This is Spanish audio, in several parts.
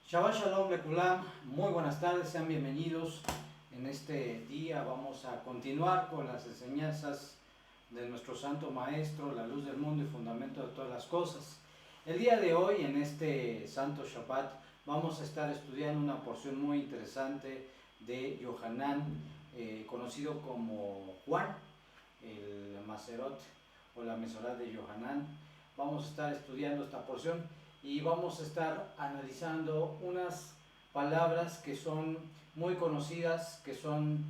Shabbat Shalom Lekulam, muy buenas tardes, sean bienvenidos. En este día vamos a continuar con las enseñanzas de nuestro Santo Maestro, la luz del mundo y fundamento de todas las cosas. El día de hoy, en este Santo Shabbat, vamos a estar estudiando una porción muy interesante de Yohanan, conocido como Juan, el Maserot o la Mesorá de Yohanan. Vamos a estar estudiando esta porción y vamos a estar analizando unas palabras que son muy conocidas, que son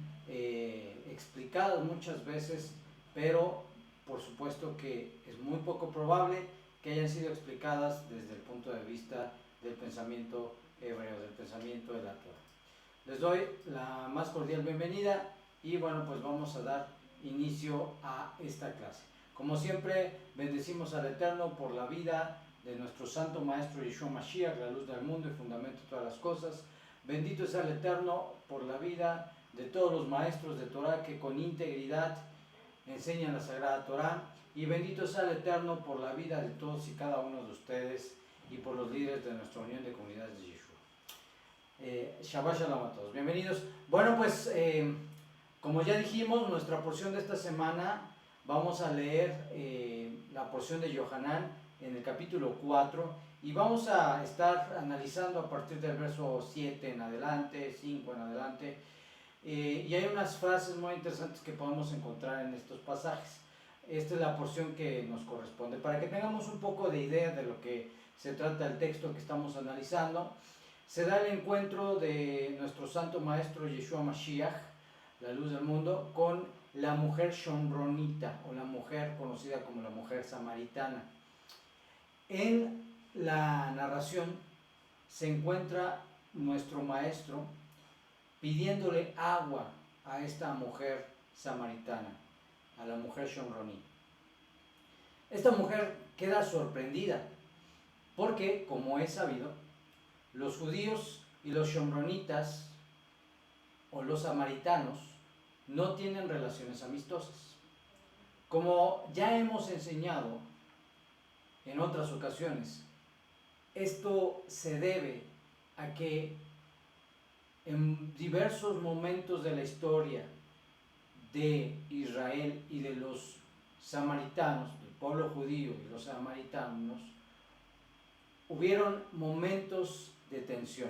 explicadas muchas veces, pero por supuesto que es muy poco probable que hayan sido explicadas desde el punto de vista del pensamiento hebreo, del pensamiento de la Torah. Les doy la más cordial bienvenida y bueno, pues vamos a dar inicio a esta clase. Como siempre, bendecimos al Eterno por la vida de nuestro Santo Maestro Yeshua Mashiach, la luz del mundo y fundamento de todas las cosas. Bendito sea el Eterno por la vida de todos los maestros de Torah que con integridad enseñan la Sagrada Torah. Y bendito sea el Eterno por la vida de todos y cada uno de ustedes y por los líderes de nuestra unión de comunidades de Yeshua. Shabbat Shalom a todos. Bienvenidos. Bueno, pues como ya dijimos, nuestra porción de esta semana vamos a leer la porción de Yohanan en el capítulo 4 y vamos a estar analizando a partir del verso 7 en adelante, 5 en adelante, y hay unas frases muy interesantes que podemos encontrar en estos pasajes. Esta es la porción que nos corresponde. Para que tengamos un poco de idea de lo que se trata el texto que estamos analizando, se da el encuentro de nuestro Santo Maestro Yeshua Mashiach, la luz del mundo, con la mujer shomronita, o la mujer conocida como la mujer samaritana. En la narración se encuentra nuestro maestro pidiéndole agua a esta mujer samaritana, a la mujer shomroní. Esta mujer queda sorprendida porque, como es sabido, los judíos y los shomronitas o los samaritanos no tienen relaciones amistosas. Como ya hemos enseñado en otras ocasiones, esto se debe a que en diversos momentos de la historia de Israel y de los samaritanos, del pueblo judío y los samaritanos, hubieron momentos de tensión.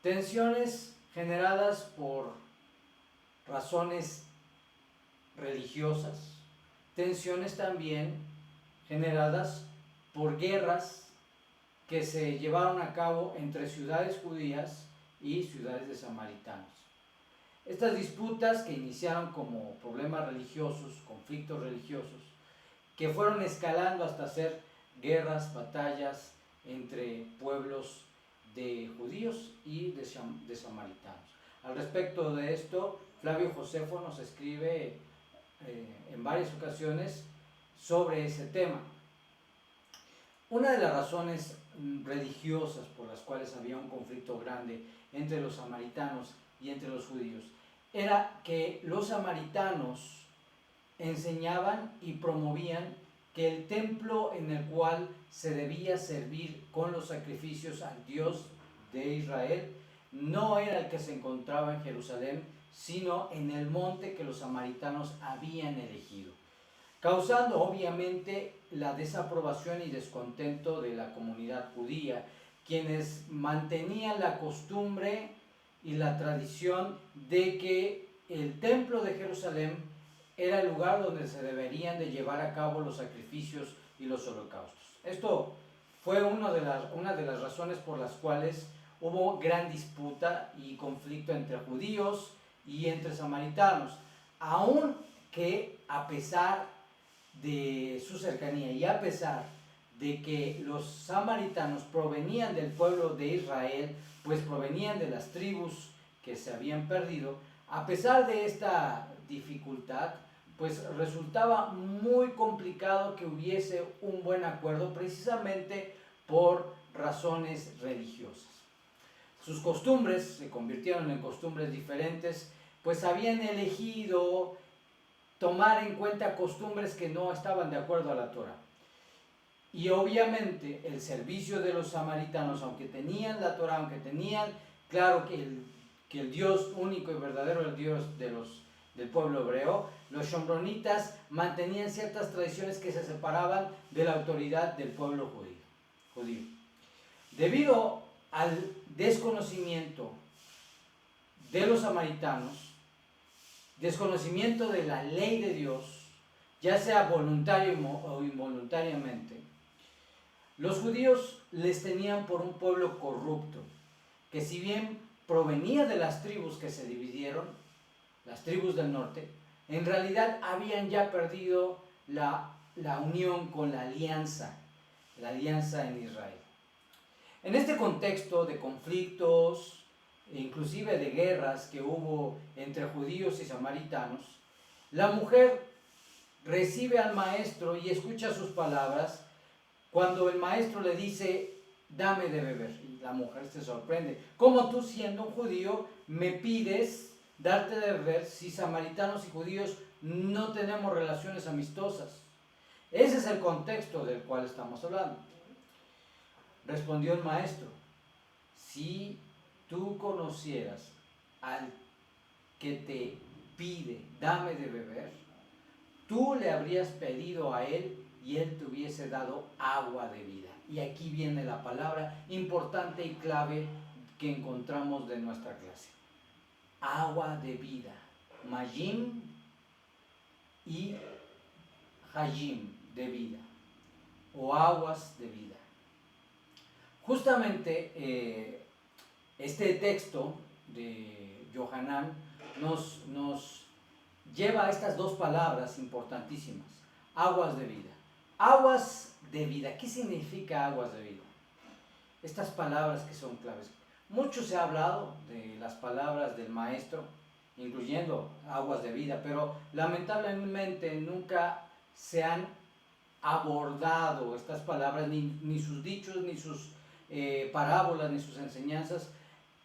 Tensiones generadas por razones religiosas, tensiones también generadas por guerras que se llevaron a cabo entre ciudades judías y ciudades de samaritanos. Estas disputas que iniciaron como problemas religiosos, conflictos religiosos, que fueron escalando hasta ser guerras, batallas entre pueblos de judíos y de samaritanos. Al respecto de esto, Flavio Josefo nos escribe en varias ocasiones sobre ese tema. Una de las razones religiosas por las cuales había un conflicto grande entre los samaritanos y entre los judíos era que los samaritanos enseñaban y promovían que el templo en el cual se debía servir con los sacrificios al Dios de Israel no era el que se encontraba en Jerusalén, sino en el monte que los samaritanos habían elegido, causando obviamente la desaprobación y descontento de la comunidad judía, quienes mantenían la costumbre y la tradición de que el templo de Jerusalén era el lugar donde se deberían de llevar a cabo los sacrificios y los holocaustos. Esto fue una de las razones por las cuales hubo gran disputa y conflicto entre judíos y entre samaritanos, aun que a pesar de su cercanía y a pesar de que los samaritanos provenían del pueblo de Israel, pues provenían de las tribus que se habían perdido, a pesar de esta dificultad, pues resultaba muy complicado que hubiese un buen acuerdo precisamente por razones religiosas. Sus costumbres se convirtieron en costumbres diferentes, pues habían elegido tomar en cuenta costumbres que no estaban de acuerdo a la Torah. Y obviamente el servicio de los samaritanos, aunque tenían la Torah, aunque tenían claro que el Dios único y verdadero, el Dios del pueblo hebreo, los shomronitas mantenían ciertas tradiciones que se separaban de la autoridad del pueblo judío. Debido al desconocimiento de los samaritanos, desconocimiento de la ley de Dios, ya sea voluntario o involuntariamente, los judíos les tenían por un pueblo corrupto, que si bien provenía de las tribus que se dividieron, las tribus del norte, en realidad habían ya perdido la unión con la alianza en Israel. En este contexto de conflictos, inclusive de guerras que hubo entre judíos y samaritanos, la mujer recibe al maestro y escucha sus palabras cuando el maestro le dice, dame de beber. Y la mujer se sorprende. ¿Cómo tú, siendo un judío, me pides darte de beber si samaritanos y judíos no tenemos relaciones amistosas? Ese es el contexto del cual estamos hablando. Respondió el maestro, si tú conocieras al que te pide, dame de beber, tú le habrías pedido a él y él te hubiese dado agua de vida. Y aquí viene la palabra importante y clave que encontramos de nuestra clase. Agua de vida. Mayim y Hayim, de vida. O aguas de vida. Justamente este texto de Yohanan nos lleva a estas dos palabras importantísimas. Aguas de vida. Aguas de vida. ¿Qué significa aguas de vida? Estas palabras que son claves. Mucho se ha hablado de las palabras del maestro, incluyendo aguas de vida, pero lamentablemente nunca se han abordado estas palabras, ni sus dichos, ni sus parábolas, ni sus enseñanzas,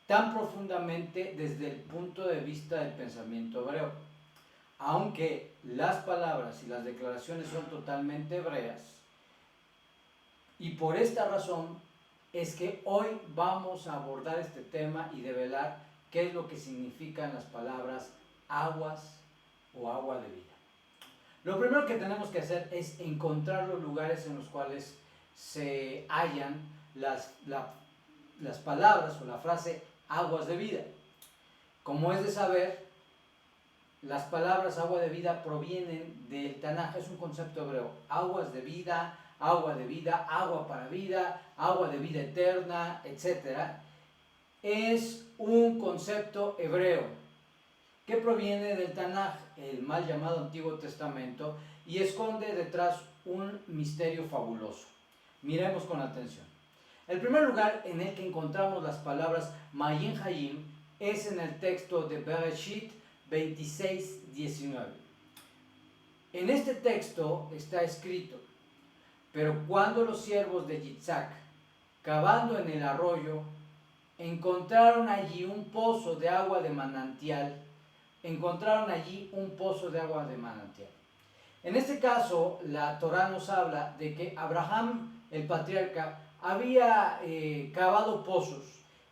tan profundamente desde el punto de vista del pensamiento hebreo. Aunque las palabras y las declaraciones son totalmente hebreas, y por esta razón es que hoy vamos a abordar este tema y develar qué es lo que significan las palabras aguas o agua de vida. Lo primero que tenemos que hacer es encontrar los lugares en los cuales se hallan las palabras o la frase aguas de vida. Como es de saber, las palabras agua de vida provienen del Tanaj, es un concepto hebreo. Aguas de vida, agua para vida, agua de vida eterna, etc. Es un concepto hebreo que proviene del Tanaj, el mal llamado Antiguo Testamento, y esconde detrás un misterio fabuloso. Miremos con atención. El primer lugar en el que encontramos las palabras Mayim Hayim es en el texto de Bereshit 26:19. En este texto está escrito: pero cuando los siervos de Yitzhak, cavando en el arroyo, encontraron allí un pozo de agua de manantial, En este caso, la Torá nos habla de que Abraham, el patriarca, había cavado pozos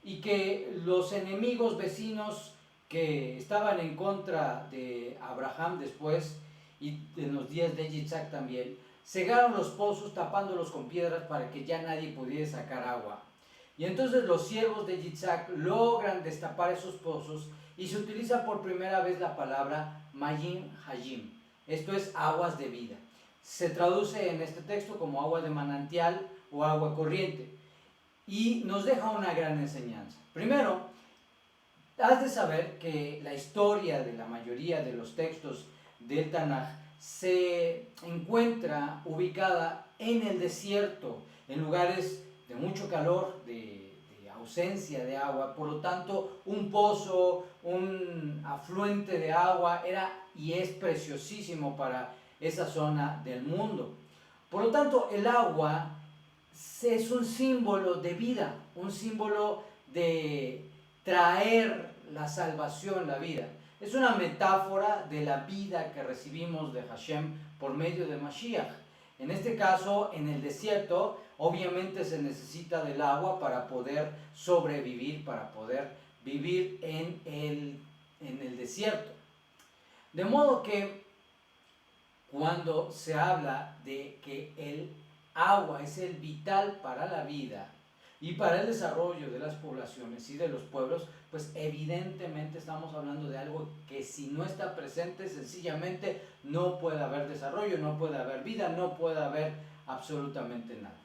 y que los enemigos vecinos que estaban en contra de Abraham después, y en los días de Yitzhak también, cegaron los pozos tapándolos con piedras para que ya nadie pudiera sacar agua. Y entonces los siervos de Yitzhak logran destapar esos pozos y se utiliza por primera vez la palabra Mayim Hayim. Esto es aguas de vida. Se traduce en este texto como agua de manantial o agua corriente. Y nos deja una gran enseñanza. Primero, has de saber que la historia de la mayoría de los textos del Tanaj se encuentra ubicada en el desierto, en lugares de mucho calor, de ausencia de agua. Por lo tanto, un pozo, un afluente de agua era y es preciosísimo para esa zona del mundo. Por lo tanto, el agua es un símbolo de vida, un símbolo de traer la salvación, la vida. Es una metáfora de la vida que recibimos de Hashem por medio de Mashiach. En este caso, en el desierto, obviamente se necesita del agua para poder sobrevivir, para poder vivir en el desierto. De modo que cuando se habla de que el agua es el vital para la vida y para el desarrollo de las poblaciones y de los pueblos, pues evidentemente estamos hablando de algo que si no está presente, sencillamente no puede haber desarrollo, no puede haber vida, no puede haber absolutamente nada.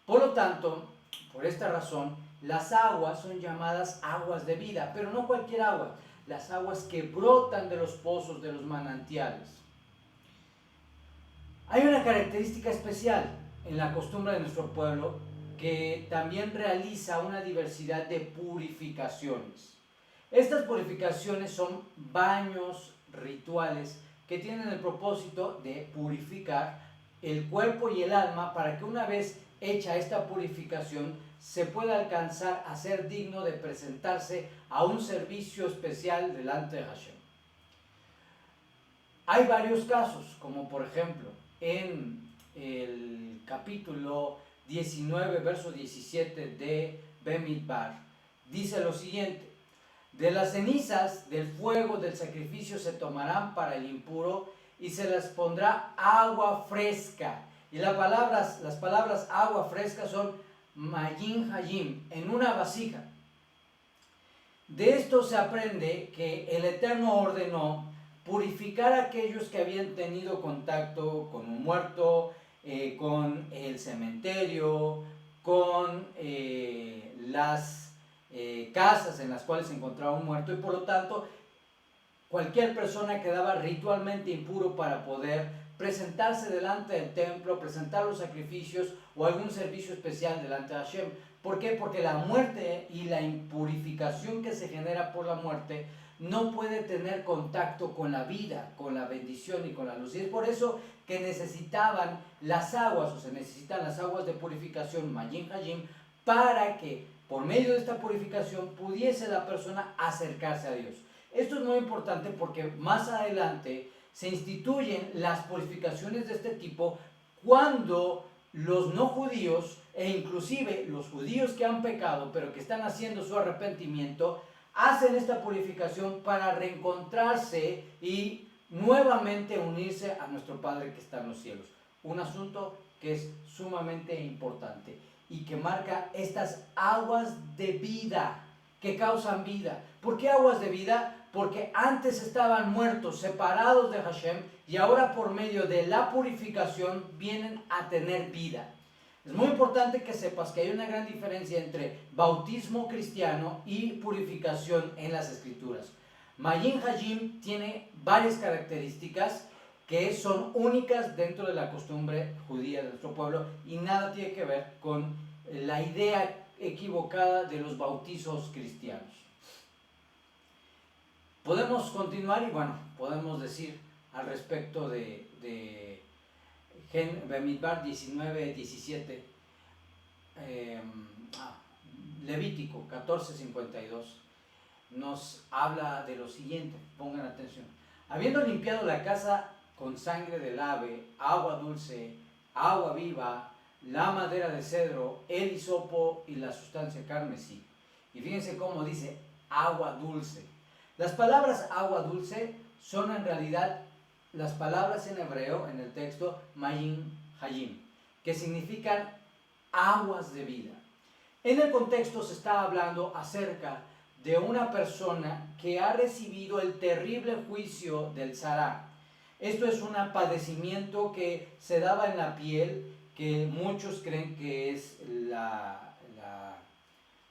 Por lo tanto, por esta razón, las aguas son llamadas aguas de vida, pero no cualquier agua, las aguas que brotan de los pozos, de los manantiales. Hay una característica especial en la costumbre de nuestro pueblo que también realiza una diversidad de purificaciones. Estas purificaciones son baños rituales que tienen el propósito de purificar el cuerpo y el alma para que una vez hecha esta purificación se pueda alcanzar a ser digno de presentarse a un servicio especial delante de Hashem. Hay varios casos, como por ejemplo en el capítulo 19, verso 17 de Bemidbar, dice lo siguiente: de las cenizas del fuego del sacrificio se tomarán para el impuro y se les pondrá agua fresca. Y las palabras agua fresca son mayin hayim, en una vasija. De esto se aprende que el Eterno ordenó purificar a aquellos que habían tenido contacto con un muerto, con el cementerio, con las casas en las cuales se encontraba un muerto, y por lo tanto cualquier persona quedaba ritualmente impuro para poder presentarse delante del templo, presentar los sacrificios o algún servicio especial delante de Hashem. ¿Por qué? Porque la muerte y la impurificación que se genera por la muerte no puede tener contacto con la vida, con la bendición y con la luz. Y es por eso que necesitaban las aguas, o se necesitan las aguas de purificación, Mayin Hayim, para que por medio de esta purificación pudiese la persona acercarse a Dios. Esto es muy importante porque más adelante se instituyen las purificaciones de este tipo cuando los no judíos e inclusive los judíos que han pecado pero que están haciendo su arrepentimiento hacen esta purificación para reencontrarse y nuevamente unirse a nuestro Padre que está en los cielos. Un asunto que es sumamente importante y que marca estas aguas de vida que causan vida. ¿Por qué aguas de vida? Porque antes estaban muertos, separados de Hashem, y ahora por medio de la purificación vienen a tener vida. Es muy importante que sepas que hay una gran diferencia entre bautismo cristiano y purificación en las escrituras. Mayin Hayim tiene varias características que son únicas dentro de la costumbre judía de nuestro pueblo y nada tiene que ver con la idea equivocada de los bautizos cristianos. Podemos continuar y bueno, podemos decir al respecto de Bemidbar 19, 17, Levítico 14, 52, nos habla de lo siguiente, pongan atención. Habiendo limpiado la casa con sangre del ave, agua dulce, agua viva, la madera de cedro, el hisopo y la sustancia carmesí. Y fíjense cómo dice agua dulce. Las palabras agua dulce son en realidad las palabras en hebreo, en el texto, Mayin Hayim, que significan aguas de vida. En el contexto se está hablando acerca de una persona que ha recibido el terrible juicio del Tzara. Esto es un padecimiento que se daba en la piel, que muchos creen que es la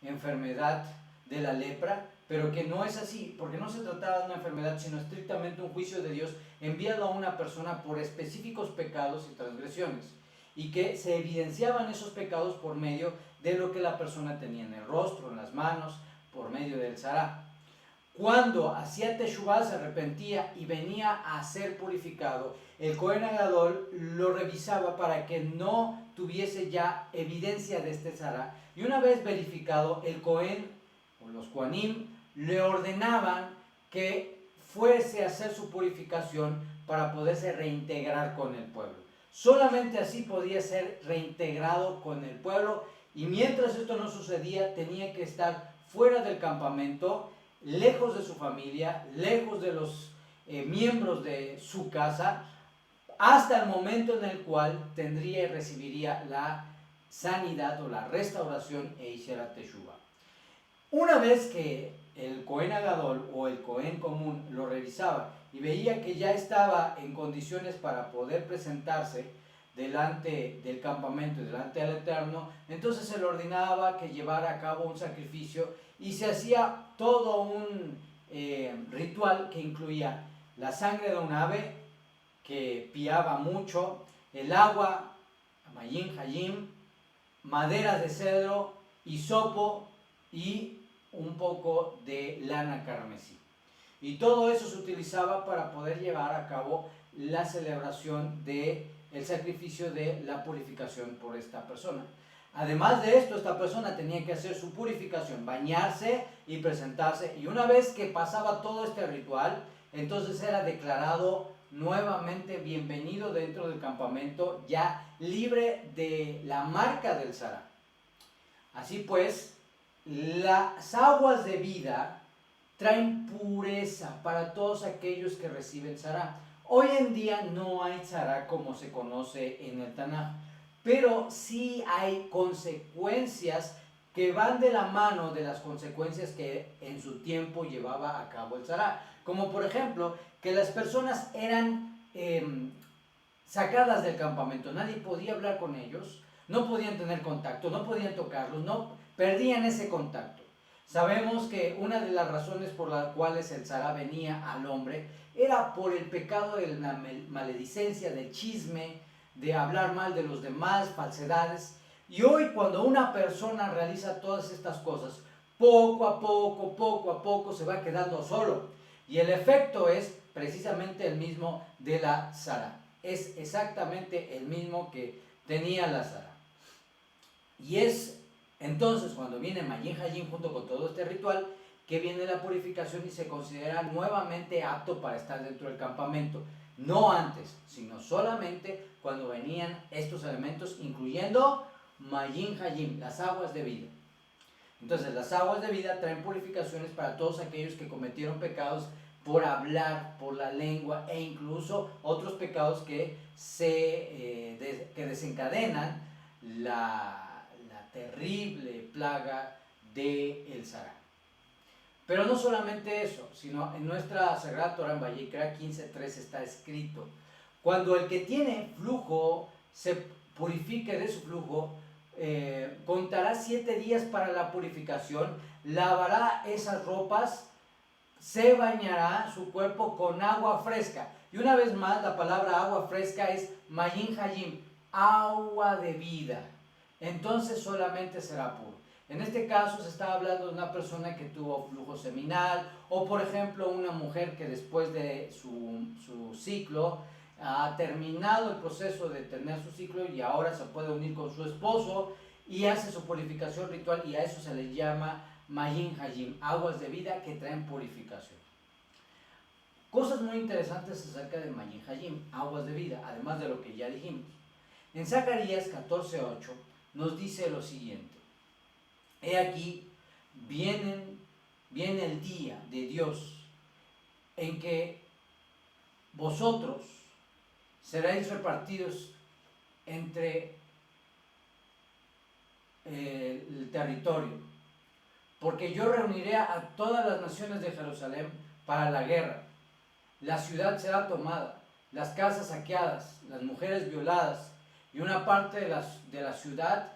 enfermedad de la lepra, pero que no es así, porque no se trataba de una enfermedad, sino estrictamente un juicio de Dios enviado a una persona por específicos pecados y transgresiones, y que se evidenciaban esos pecados por medio de lo que la persona tenía en el rostro, en las manos, por medio del Tzara. Cuando hacía Teshuvah, se arrepentía y venía a ser purificado, el Cohen Gadol lo revisaba para que no tuviese ya evidencia de este Tzara, y una vez verificado, el Cohen o los Kohanim le ordenaban que fuese a hacer su purificación para poderse reintegrar con el pueblo. Solamente así podía ser reintegrado con el pueblo, y mientras esto no sucedía tenía que estar fuera del campamento, lejos de su familia, lejos de los miembros de su casa, hasta el momento en el cual tendría y recibiría la sanidad o la restauración e hiciera teshuva. Una vez que el Cohen Agadol o el Cohen común lo revisaba y veía que ya estaba en condiciones para poder presentarse delante del campamento y delante del Eterno, entonces se le ordenaba que llevara a cabo un sacrificio y se hacía todo un ritual que incluía la sangre de un ave que piaba mucho, el agua, Mayin Hayim, maderas de cedro, hisopo y un poco de lana carmesí. Y todo eso se utilizaba para poder llevar a cabo la celebración del sacrificio de la purificación por esta persona. Además de esto, esta persona tenía que hacer su purificación, bañarse y presentarse. Y una vez que pasaba todo este ritual, entonces era declarado nuevamente bienvenido dentro del campamento, ya libre de la marca del Sará. Así pues, las aguas de vida traen pureza para todos aquellos que reciben Sará. Hoy en día no hay Sará como se conoce en el Tanaj, pero sí hay consecuencias que van de la mano de las consecuencias que en su tiempo llevaba a cabo el Sará. Como por ejemplo, que las personas eran sacadas del campamento, nadie podía hablar con ellos, no podían tener contacto, no podían tocarlos, perdían ese contacto. Sabemos que una de las razones por las cuales el Sará venía al hombre era por el pecado de la maledicencia, del chisme, de hablar mal de los demás, falsedades. Y hoy, cuando una persona realiza todas estas cosas, poco a poco se va quedando solo. Y el efecto es precisamente el mismo de la Sará. Es exactamente el mismo que tenía la Sará. Y es entonces cuando viene Mayin Hayim junto con todo este ritual que viene la purificación y se considera nuevamente apto para estar dentro del campamento. No antes, sino solamente cuando venían estos elementos, incluyendo Mayin Hayim, las aguas de vida. Entonces las aguas de vida traen purificaciones para todos aquellos que cometieron pecados por hablar, por la lengua, e incluso otros pecados que desencadenan la terrible plaga del Sará. Pero no solamente eso, sino en nuestra Sagrada Torah en Vayikra 15:3 está escrito: cuando el que tiene flujo se purifique de su flujo, contará 7 días para la purificación, lavará esas ropas, se bañará su cuerpo con agua fresca. Y una vez más, la palabra agua fresca es Mayin Hayim, agua de vida. Entonces solamente será puro. En este caso se está hablando de una persona que tuvo flujo seminal, o por ejemplo una mujer que después de su ciclo ha terminado el proceso de tener su ciclo y ahora se puede unir con su esposo y hace su purificación ritual, y a eso se le llama Mayin Hayim, aguas de vida que traen purificación. Cosas muy interesantes acerca de Mayin Hayim, aguas de vida, además de lo que ya dijimos. En Zacarías 14:8 nos dice lo siguiente: he aquí, viene el día de Dios en que vosotros seréis repartidos entre el territorio, porque yo reuniré a todas las naciones de Jerusalén para la guerra. La ciudad será tomada, las casas saqueadas, las mujeres violadas, y una parte de la ciudad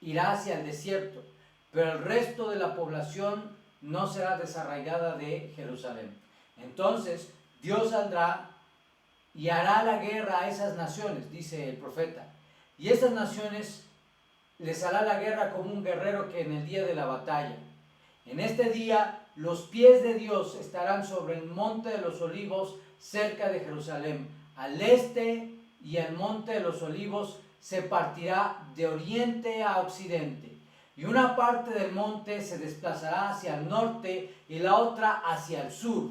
irá hacia el desierto, pero el resto de la población no será desarraigada de Jerusalén. Entonces Dios saldrá y hará la guerra a esas naciones, dice el profeta, y estas naciones les hará la guerra como un guerrero que en el día de la batalla. En este día los pies de Dios estarán sobre el monte de los olivos cerca de Jerusalén, al este, y el monte de los olivos se partirá de oriente a occidente, y una parte del monte se desplazará hacia el norte y la otra hacia el sur,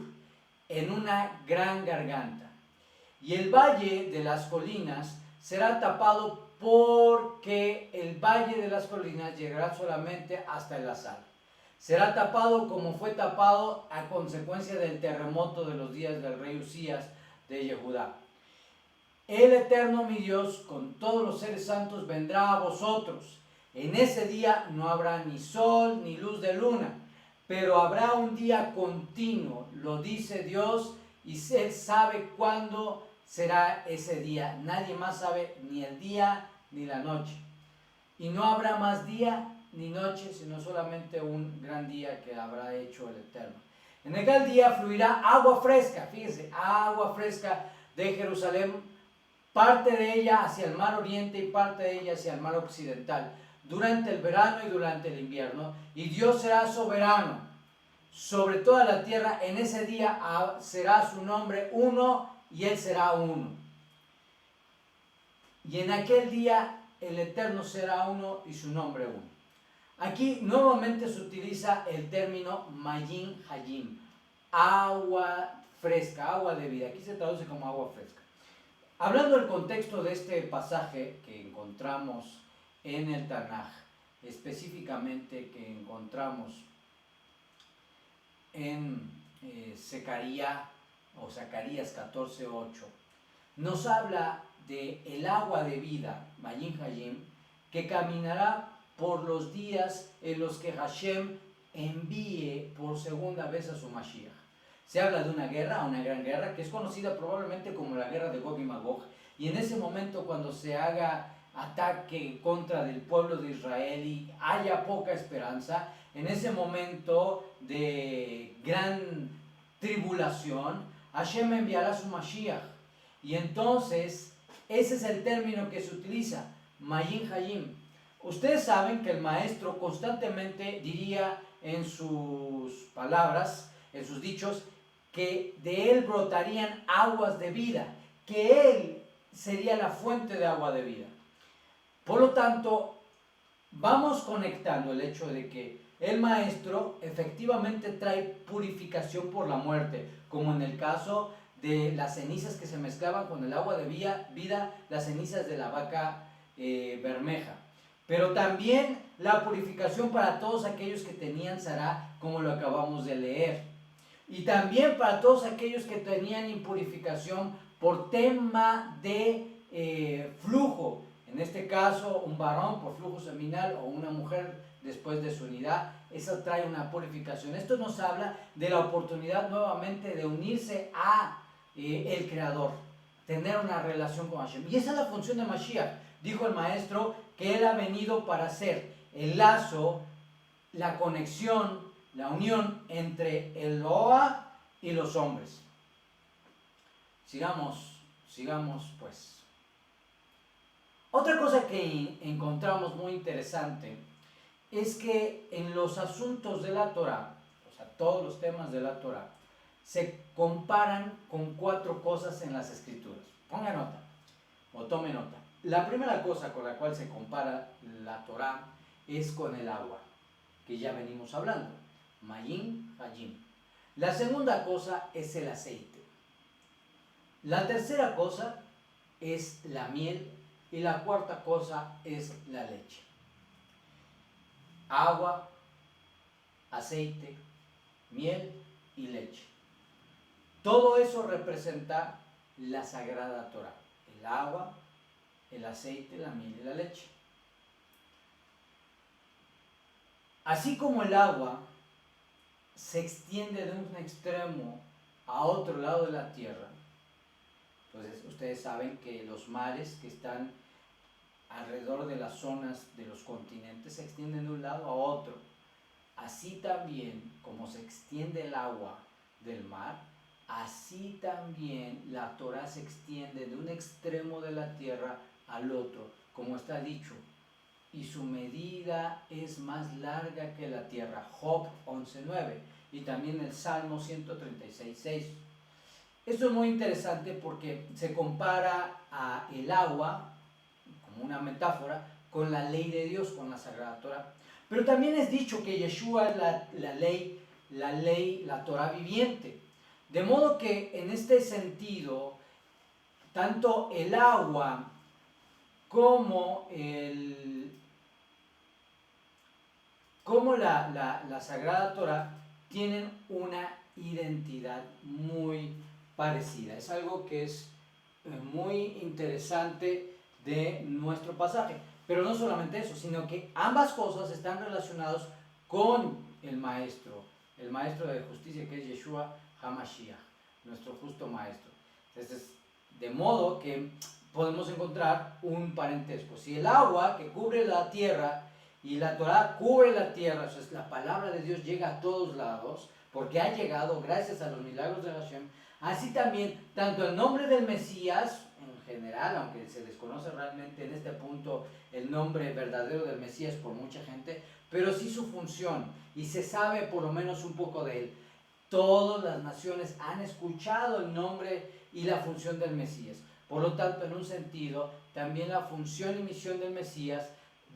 en una gran garganta. Y el valle de las colinas será tapado porque el valle de las colinas llegará solamente hasta el Azal. Será tapado como fue tapado a consecuencia del terremoto de los días del rey Usías de Yehudá. El Eterno mi Dios con todos los seres santos vendrá a vosotros. En ese día no habrá ni sol ni luz de luna, pero habrá un día continuo, lo dice Dios, y Él sabe cuándo será ese día. Nadie más sabe ni el día ni la noche. Y no habrá más día ni noche, sino solamente un gran día que habrá hecho el Eterno. En aquel día fluirá agua fresca, fíjense, agua fresca de Jerusalén, parte de ella hacia el mar oriente y parte de ella hacia el mar occidental, durante el verano y durante el invierno, y Dios será soberano sobre toda la tierra. En ese día será su nombre uno y Él será uno. Y en aquel día el Eterno será uno y su nombre uno. Aquí nuevamente se utiliza el término Mayim Hayim, agua fresca, agua de vida. Aquí se traduce como agua fresca. Hablando del contexto de este pasaje que encontramos en el Tanaj, específicamente que encontramos en Zacarías 14:8, nos habla de el agua de vida, Mayim Hayim, que caminará por los días en los que Hashem envíe por segunda vez a su Mashiach. Se habla de una guerra, una gran guerra, que es conocida probablemente como la guerra de Gog y Magog, y en ese momento cuando se haga ataque contra del pueblo de Israel y haya poca esperanza, en ese momento de gran tribulación, Hashem enviará su Mashiach, y entonces ese es el término que se utiliza, Mayim Hayim. Ustedes saben que el maestro constantemente diría en sus palabras, en sus dichos, que de él brotarían aguas de vida, que él sería la fuente de agua de vida. Por lo tanto, vamos conectando el hecho de que el maestro efectivamente trae purificación por la muerte, como en el caso de las cenizas que se mezclaban con el agua de vida, las cenizas de la vaca bermeja. Pero también la purificación para todos aquellos que tenían Sará, como lo acabamos de leer. Y también para todos aquellos que tenían impurificación por tema de flujo. En este caso, un varón por flujo seminal o una mujer después de su unidad. Eso trae una purificación. Esto nos habla de la oportunidad nuevamente de unirse a el Creador. Tener una relación con Hashem. Y esa es la función de Mashiach. Dijo el maestro que él ha venido para hacer el lazo, la conexión, la unión entre el Loa y los hombres. Sigamos pues. Otra cosa que encontramos muy interesante es que en los asuntos de la Torah, o sea, todos los temas de la Torah, se comparan con 4 cosas en las Escrituras. Ponga nota o tome nota. La primera cosa con la cual se compara la Torah es con el agua, que ya venimos hablando, Mayim Hayim. La segunda cosa es el aceite. La tercera cosa es la miel y la cuarta cosa es la leche. Agua, aceite, miel y leche. Todo eso representa la sagrada Torah. El agua, el aceite, la miel y la leche. Así como el agua se extiende de un extremo a otro lado de la tierra, entonces ustedes saben que los mares que están alrededor de las zonas de los continentes se extienden de un lado a otro. Así también como se extiende el agua del mar, así también la Torah se extiende de un extremo de la tierra al otro, como está dicho, y su medida es más larga que la tierra. Job 11:9 y también el Salmo 136:6. Esto es muy interesante porque se compara a el agua, como una metáfora, con la ley de Dios, con la Sagrada Torah. Pero también es dicho que Yeshua es la Torah viviente. De modo que en este sentido, tanto el agua cómo, cómo la Sagrada Torah tienen una identidad muy parecida. Es algo que es muy interesante de nuestro pasaje. Pero no solamente eso, sino que ambas cosas están relacionadas con el maestro de justicia, que es Yeshua HaMashiach, nuestro justo maestro. Entonces, de modo que podemos encontrar un parentesco. Si el agua que cubre la tierra y la Torah cubre la tierra, o sea, la palabra de Dios llega a todos lados, porque ha llegado gracias a los milagros de Hashem, así también, tanto el nombre del Mesías, en general, aunque se desconoce realmente en este punto el nombre verdadero del Mesías por mucha gente, pero sí su función, y se sabe por lo menos un poco de él. Todas las naciones han escuchado el nombre y la función del Mesías. Por lo tanto, en un sentido, también la función y misión del Mesías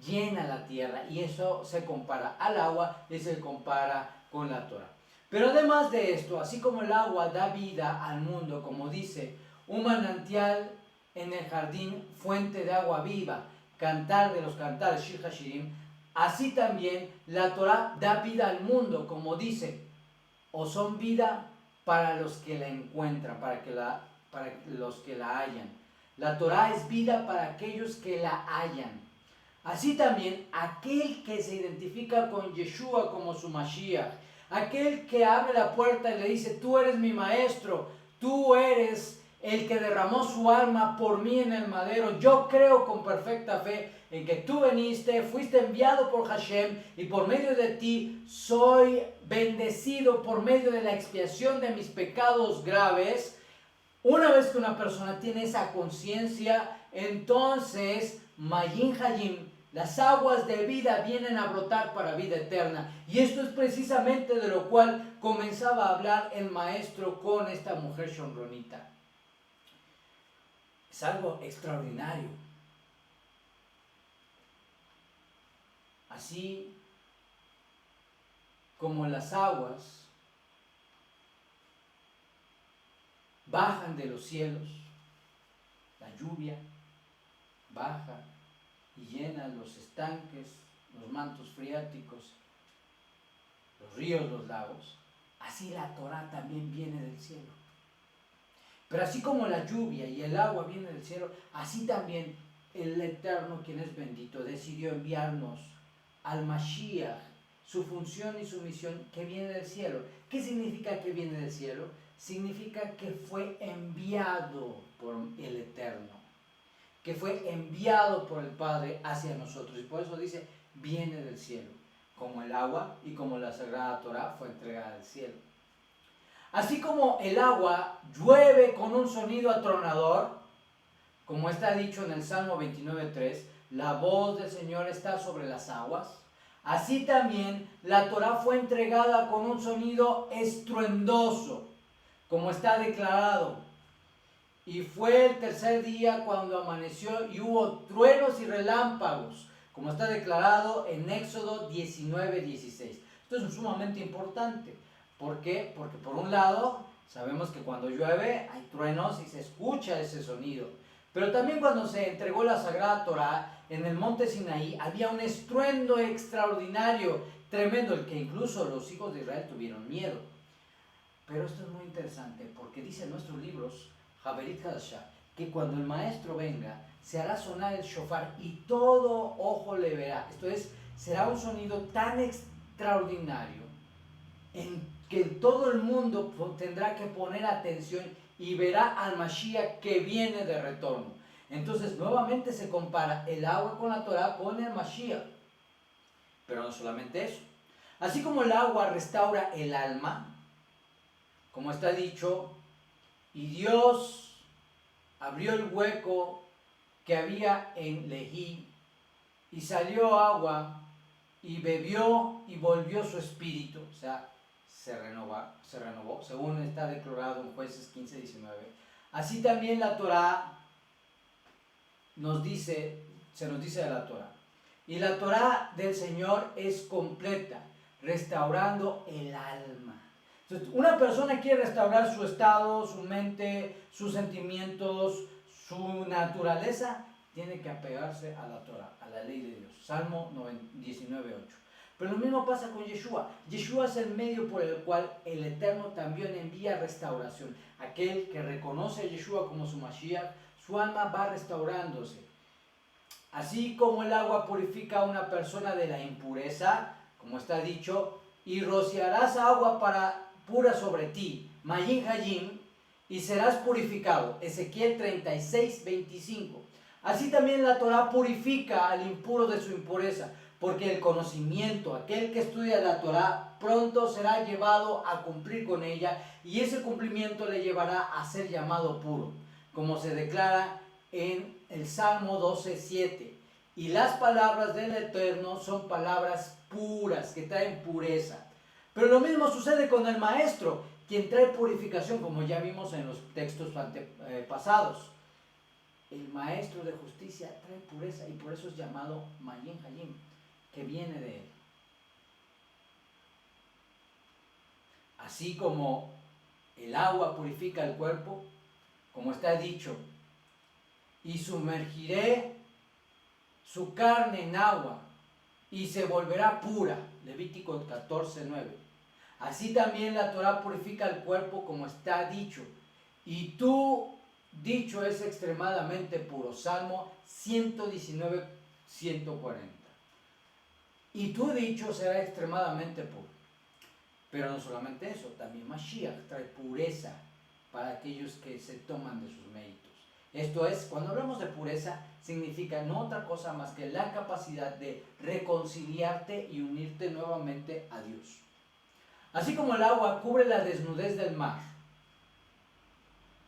llena la tierra, y eso se compara al agua y se compara con la Torah. Pero además de esto, así como el agua da vida al mundo, como dice, un manantial en el jardín, fuente de agua viva, cantar de los cantares, Shir Hashirim, así también la Torah da vida al mundo, como dice, o son vida para los que la encuentran, para los que la hallan. La Torah es vida para aquellos que la hallan. Así también, aquel que se identifica con Yeshua como su Mashiach, aquel que abre la puerta y le dice, tú eres mi maestro, tú eres el que derramó su alma por mí en el madero, yo creo con perfecta fe en que tú veniste, fuiste enviado por Hashem y por medio de ti soy bendecido por medio de la expiación de mis pecados graves. Una vez que una persona tiene esa conciencia, entonces Mayin Hayim, las aguas de vida vienen a brotar para vida eterna. Y esto es precisamente de lo cual comenzaba a hablar el maestro con esta mujer shomronita. Es algo extraordinario. Así como las aguas bajan de los cielos, la lluvia baja y llena los estanques, los mantos freáticos, los ríos, los lagos, así la Torah también viene del cielo. Pero así como la lluvia y el agua vienen del cielo, así también el Eterno, quien es bendito, decidió enviarnos al Mashiach, su función y su misión que viene del cielo. ¿Qué significa que viene del cielo? Significa que fue enviado por el Eterno, que fue enviado por el Padre hacia nosotros. Y por eso dice, viene del cielo, como el agua y como la Sagrada Torah fue entregada del cielo. Así como el agua llueve con un sonido atronador, como está dicho en el Salmo 29:3, la voz del Señor está sobre las aguas. Así también la Torah fue entregada con un sonido estruendoso, como está declarado. Y fue el tercer día cuando amaneció y hubo truenos y relámpagos, como está declarado en Éxodo 19:16. Esto es sumamente importante. ¿Por qué? Porque por un lado sabemos que cuando llueve hay truenos y se escucha ese sonido. Pero también cuando se entregó la Sagrada Torah en el monte Sinaí había un estruendo extraordinario, tremendo, el que incluso los hijos de Israel tuvieron miedo. Pero esto es muy interesante porque dice en nuestros libros, Haberit Hadashah, que cuando el maestro venga se hará sonar el shofar y todo ojo le verá. Esto es, será un sonido tan extraordinario en que todo el mundo tendrá que poner atención y verá al Mashiach que viene de retorno. Entonces nuevamente se compara el agua con la Torah con el Mashiach. Pero no solamente eso. Así como el agua restaura el alma, como está dicho, y Dios abrió el hueco que había en Lejí y salió agua y bebió y volvió su espíritu, o sea, se renovó, según está declarado en Jueces 15:19. Así también la Torah se nos dice de la Torah. Y la Torah del Señor es completa, restaurando el alma. Entonces, una persona quiere restaurar su estado, su mente, sus sentimientos, su naturaleza, tiene que apegarse a la Torah, a la ley de Dios. Salmo 19:8. Pero lo mismo pasa con Yeshua. Yeshua es el medio por el cual el Eterno también envía restauración. Aquel que reconoce a Yeshua como su Mashiach, su alma va restaurándose. Así como el agua purifica a una persona de la impureza, como está dicho, y rociarás agua pura sobre ti, Mayin Hayim, y serás purificado. Ezequiel 36:25. Así también la Torah purifica al impuro de su impureza, porque el conocimiento, aquel que estudia la Torah, pronto será llevado a cumplir con ella, y ese cumplimiento le llevará a ser llamado puro, como se declara en el Salmo 12:7. Y las palabras del Eterno son palabras puras, que traen pureza. Pero lo mismo sucede con el Maestro, quien trae purificación, como ya vimos en los textos pasados. El Maestro de justicia trae pureza, y por eso es llamado Mayin Hayim, que viene de él. Así como el agua purifica el cuerpo, como está dicho, y sumergiré su carne en agua y se volverá pura, Levítico 14:9. Así también la Torah purifica el cuerpo, como está dicho, y tú dicho es extremadamente puro, Salmo 119:140. Y tu dicho será extremadamente puro. Pero no solamente eso, también Mashiach trae pureza para aquellos que se toman de sus méritos. Esto es, cuando hablamos de pureza, significa no otra cosa más que la capacidad de reconciliarte y unirte nuevamente a Dios. Así como el agua cubre la desnudez del mar,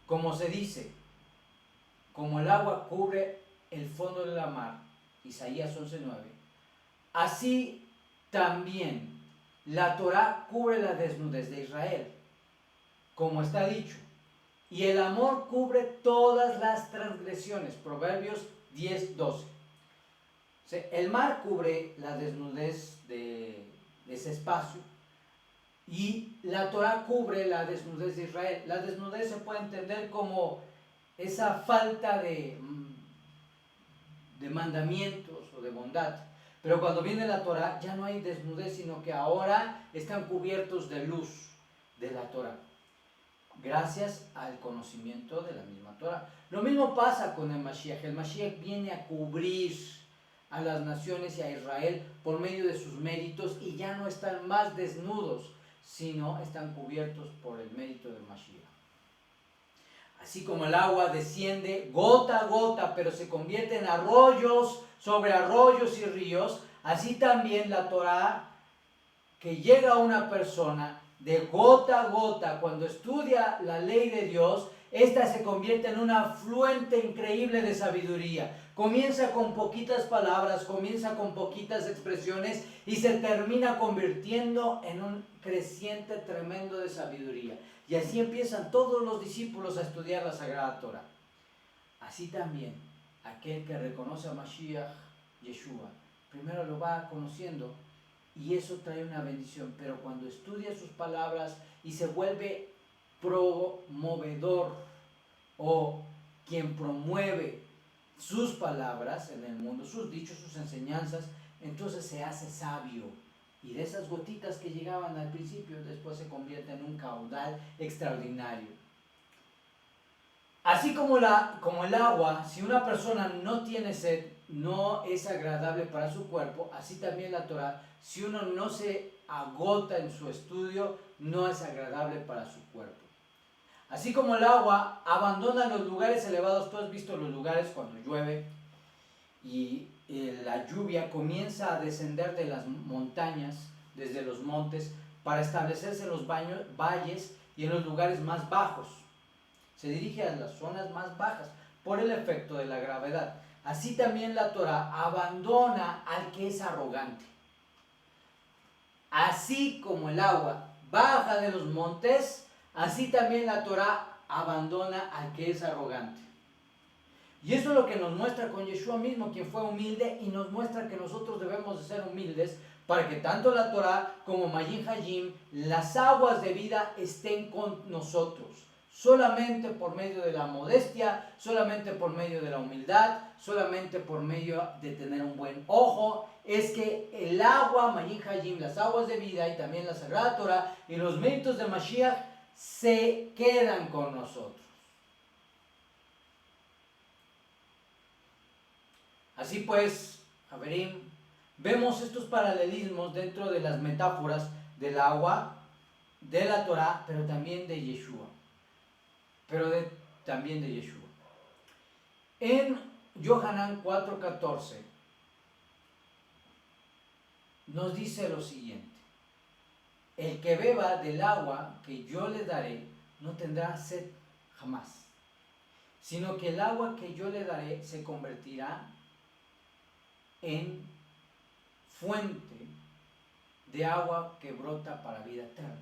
como se dice, como el agua cubre el fondo de la mar, Isaías 11:9, así también la Torah cubre la desnudez de Israel, como está dicho, y el amor cubre todas las transgresiones, Proverbios 10:12. El mar cubre la desnudez de ese espacio, y la Torah cubre la desnudez de Israel. La desnudez se puede entender como esa falta de mandamientos o de bondad. Pero cuando viene la Torah ya no hay desnudez, sino que ahora están cubiertos de luz de la Torah, gracias al conocimiento de la misma Torah. Lo mismo pasa con el Mashiach. El Mashiach viene a cubrir a las naciones y a Israel por medio de sus méritos, y ya no están más desnudos, sino están cubiertos por el mérito del Mashiach. Así como el agua desciende gota a gota, pero se convierte en arroyos sobre arroyos y ríos, así también la Torah, que llega a una persona de gota a gota, cuando estudia la ley de Dios, esta se convierte en una afluente increíble de sabiduría. Comienza con poquitas palabras, comienza con poquitas expresiones, y se termina convirtiendo en un creciente tremendo de sabiduría. Y así empiezan todos los discípulos a estudiar la Sagrada Torah. Así también, aquel que reconoce a Mashiach, Yeshua, primero lo va conociendo, y eso trae una bendición. Pero cuando estudia sus palabras y se vuelve promovedor, o quien promueve sus palabras en el mundo, sus dichos, sus enseñanzas, entonces se hace sabio. Y de esas gotitas que llegaban al principio, después se convierte en un caudal extraordinario. Así como el agua, si una persona no tiene sed, no es agradable para su cuerpo, así también la Torah, si uno no se agota en su estudio, no es agradable para su cuerpo. Así como el agua abandona los lugares elevados, tú has visto los lugares cuando llueve y la lluvia comienza a descender de las montañas, desde los montes, para establecerse en los valles y en los lugares más bajos. Se dirige a las zonas más bajas por el efecto de la gravedad. Así también la Torah abandona al que es arrogante. Así como el agua baja de los montes, así también la Torah abandona al que es arrogante. Y eso es lo que nos muestra con Yeshua mismo, quien fue humilde, y nos muestra que nosotros debemos de ser humildes para que tanto la Torah como Mayin Hayim, las aguas de vida, estén con nosotros. solamente por medio de la modestia, solamente por medio de la humildad, solamente por medio de tener un buen ojo, es que el agua, Mayin Hayim, las aguas de vida y también la Sagrada Torah y los méritos de Mashiach se quedan con nosotros. Así pues, Haverim, vemos estos paralelismos dentro de las metáforas del agua, de la Torah, pero también de Yeshua. También de Yeshua. En Yohanan 4:14 nos dice lo siguiente: el que beba del agua que yo le daré no tendrá sed jamás, sino que el agua que yo le daré se convertirá en fuente de agua que brota para vida eterna.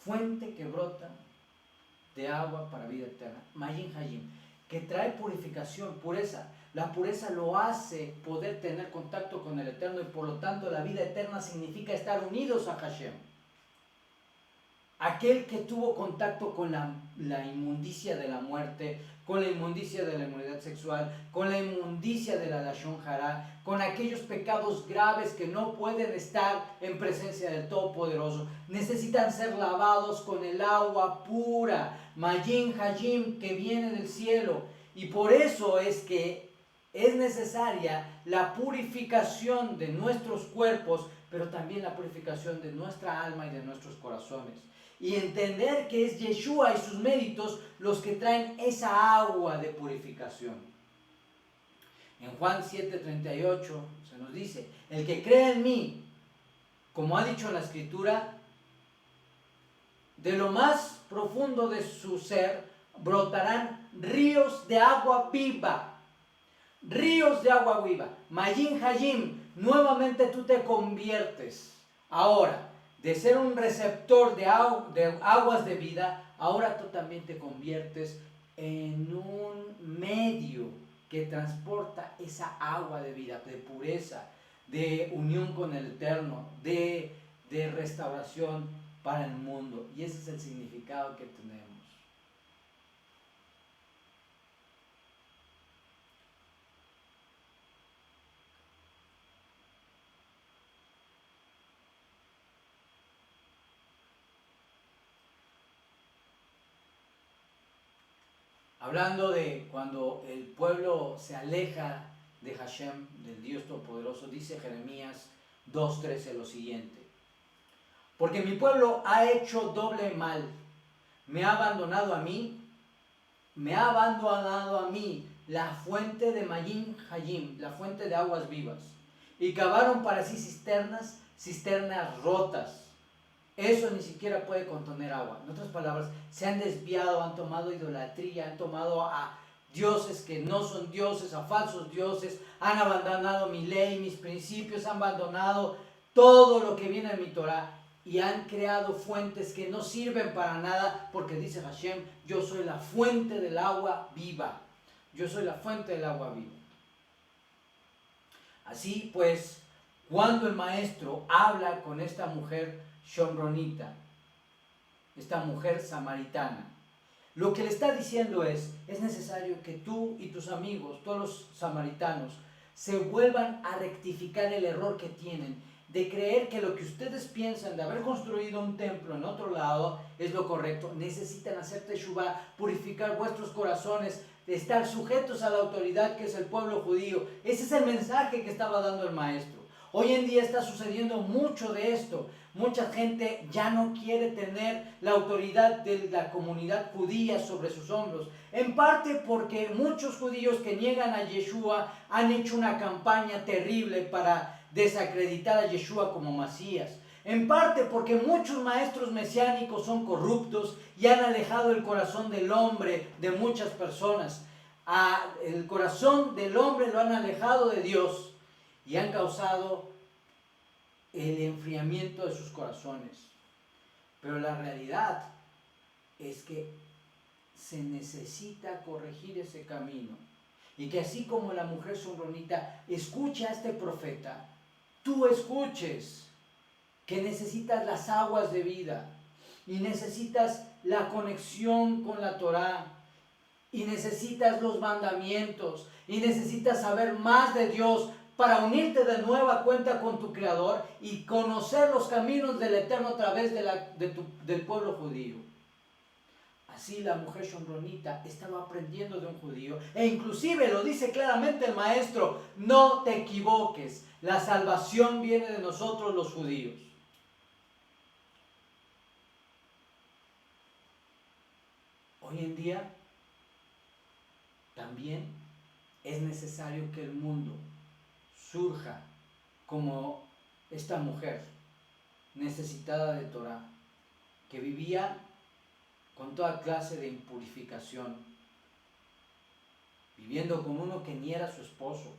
Fuente que brota de agua para vida eterna. Mayin Hayim, que trae purificación, pureza. La pureza lo hace poder tener contacto con el Eterno y por lo tanto la vida eterna significa estar unidos a Hashem. Aquel que tuvo contacto con la inmundicia de la muerte, con la inmundicia de la inmunidad sexual, con la inmundicia de la Lashon Hara, con aquellos pecados graves que no pueden estar en presencia del Todopoderoso, necesitan ser lavados con el agua pura, Mayin Hayim, que viene del cielo. Y por eso es que es necesaria la purificación de nuestros cuerpos, pero también la purificación de nuestra alma y de nuestros corazones. Y entender que es Yeshua y sus méritos los que traen esa agua de purificación. En Juan 7:38 se nos dice: el que cree en mí, como ha dicho la Escritura, de lo más profundo de su ser brotarán ríos de agua viva. Ríos de agua viva. Mayin Hayim, nuevamente tú te conviertes ahora de ser un receptor de aguas de vida, ahora tú también te conviertes en un medio que transporta esa agua de vida, de pureza, de unión con el Eterno, de restauración para el mundo. Y ese es el significado que tenemos. Hablando de cuando el pueblo se aleja de Hashem, del Dios Todopoderoso, dice Jeremías 2:13 lo siguiente: porque mi pueblo ha hecho doble mal, me ha abandonado a mí la fuente de Mayin Hayim, la fuente de aguas vivas, y cavaron para sí cisternas rotas. Eso ni siquiera puede contener agua. En otras palabras, se han desviado, han tomado idolatría, han tomado a dioses que no son dioses, a falsos dioses, han abandonado mi ley, mis principios, han abandonado todo lo que viene de mi Torah y han creado fuentes que no sirven para nada, porque dice Hashem: yo soy la fuente del agua viva. Yo soy la fuente del agua viva. Así pues, cuando el maestro habla con esta mujer shomronita, esta mujer samaritana, lo que le está diciendo es necesario que tú y tus amigos, todos los samaritanos, se vuelvan a rectificar el error que tienen de creer que lo que ustedes piensan de haber construido un templo en otro lado es lo correcto. Necesitan hacer teshuvah, purificar vuestros corazones, de estar sujetos a la autoridad que es el pueblo judío. Ese es el mensaje que estaba dando el maestro. Hoy en día está sucediendo mucho de esto. Mucha gente ya no quiere tener la autoridad de la comunidad judía sobre sus hombros. En parte porque muchos judíos que niegan a Yeshua han hecho una campaña terrible para desacreditar a Yeshua como Mesías. En parte porque muchos maestros mesiánicos son corruptos y han alejado el corazón del hombre de muchas personas. El corazón del hombre lo han alejado de Dios y han causado el enfriamiento de sus corazones. Pero la realidad es que se necesita corregir ese camino. Y que así como la mujer shomronita escucha a este profeta, tú escuches que necesitas las aguas de vida. y necesitas la conexión con la Torá, y necesitas los mandamientos, y necesitas saber más de Dios para unirte de nueva cuenta con tu Creador y conocer los caminos del Eterno a través del pueblo judío. Así la mujer shomronita estaba aprendiendo de un judío, e inclusive lo dice claramente el maestro: no te equivoques, la salvación viene de nosotros los judíos. Hoy en día también es necesario que el mundo surja como esta mujer necesitada de Torah, que vivía con toda clase de impurificación, viviendo con uno que ni era su esposo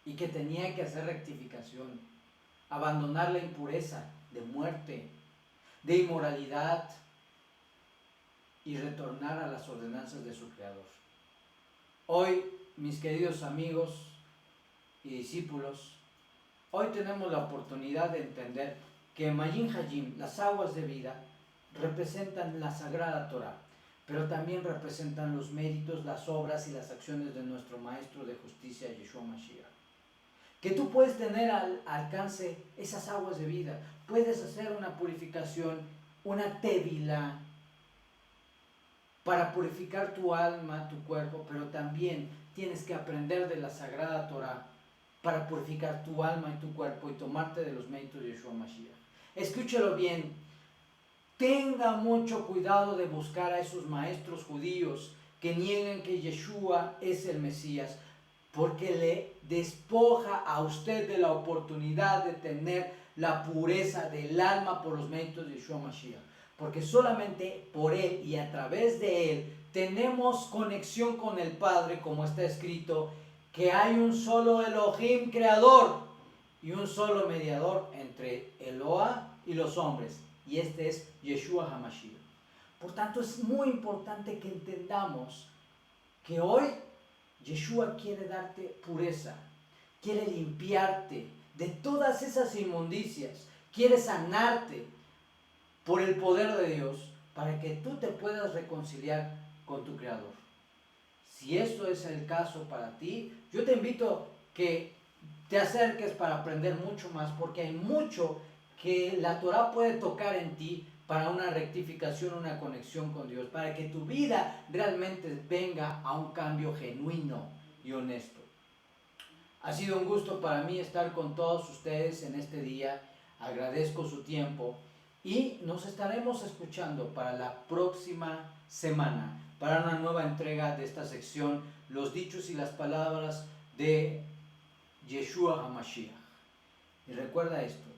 y que tenía que hacer rectificación, abandonar la impureza de muerte, de inmoralidad, y retornar a las ordenanzas de su Creador. Hoy, mis queridos amigos y discípulos, hoy tenemos la oportunidad de entender que Mayim Hayim, las aguas de vida, representan la Sagrada Torah, pero también representan los méritos, las obras y las acciones de nuestro Maestro de Justicia, Yeshua Mashiach. Que tú puedes tener al alcance esas aguas de vida, puedes hacer una purificación, una tevila, para purificar tu alma, tu cuerpo, pero también tienes que aprender de la Sagrada Torah para purificar tu alma y tu cuerpo y tomarte de los méritos de Yeshua Mashiach. Escúchalo bien, tenga mucho cuidado de buscar a esos maestros judíos que niegan que Yeshua es el Mesías, porque le despoja a usted de la oportunidad de tener la pureza del alma por los méritos de Yeshua Mashiach. Porque solamente por Él y a través de Él tenemos conexión con el Padre, como está escrito, que hay un solo Elohim creador y un solo mediador entre Eloah y los hombres, y este es Yeshua HaMashiach. Por tanto, es muy importante que entendamos que hoy Yeshua quiere darte pureza, quiere limpiarte de todas esas inmundicias, quiere sanarte por el poder de Dios, para que tú te puedas reconciliar con tu Creador. Si esto es el caso para ti, yo te invito que te acerques para aprender mucho más, porque hay mucho que la Torah puede tocar en ti para una rectificación, una conexión con Dios, para que tu vida realmente venga a un cambio genuino y honesto. Ha sido un gusto para mí estar con todos ustedes en este día. Agradezco su tiempo. Y nos estaremos escuchando para la próxima semana, para una nueva entrega de esta sección, los dichos y las palabras de Yeshua HaMashiach. Y recuerda esto,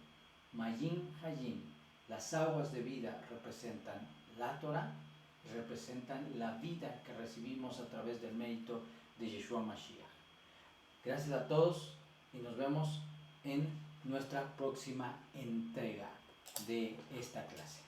Mayim Hayim, las aguas de vida representan la Torah y representan la vida que recibimos a través del mérito de Yeshua HaMashiach. Gracias a todos y nos vemos en nuestra próxima entrega de esta clase.